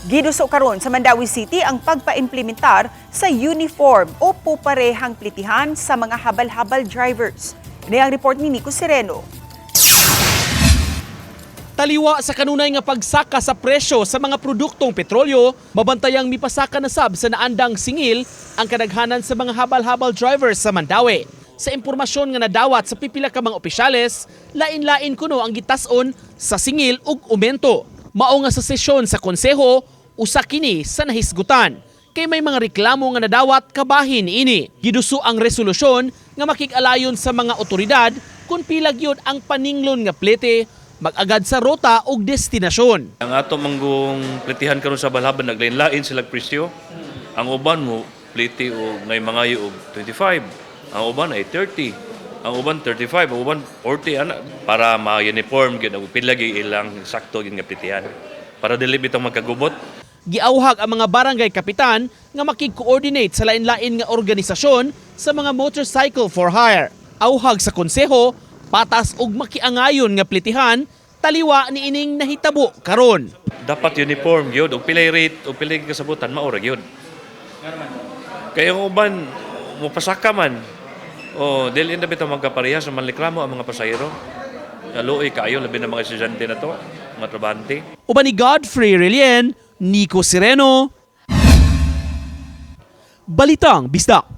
Giduso karon sa Mandawi City ang pagpaimplementar sa uniform o puparehang plitihan sa mga habal-habal drivers. Ini ang report ni Nico Sereno. Taliwa sa kanunay nga pagsaka sa presyo sa mga produktong petrolyo, mabantayang mipasaka na sab sa naandang singil ang kadaghanan sa mga habal-habal drivers sa Mandawi. Sa impormasyon nga nadawat sa pipila ka mga opisyales, lain-lain kuno ang gitason sa singil ug umento. Mao nga sa sesyon sa konseho, usa kini sa nahisgutan. Kay may mga reklamo nga nadawat kabahin ini. Giduso ang resolusyon nga makig-alayon sa mga otoridad kung pila gyud ang paninglon nga plete mag-agad sa rota o destinasyon. Ang ato manggong plitihan karon sa balhaban naglain-lain sila presyo. Ang uban mo pliti o ngay mangayo og 25. Ang uban ay 30. Ang uban 35, ang uban 40 ana para ma-uniform gyud og pila gyud ilang sakto gyud nga plitihan. Para dili bitong magkagubot. Giauhag ang mga barangay kapitan nga makig-coordinate sa lain-lain nga organisasyon sa mga motorcycle for hire. Auhag sa konseho, patas og makiangayon nga plitihan, taliwa ni ining nahitabo karon. Dapat uniform gyud og pilay rate o pilay kasabutan maura gyud. Kaya ang uban mo pasaka man. O dili na bitaw magkapareha sa manlikramo ang mga pasahero. Luoy kaayo labi na mga estudyante na to, mga trabahante. Uban ni Godfrey Relien, Nico Sereno, Balitang Bisdak.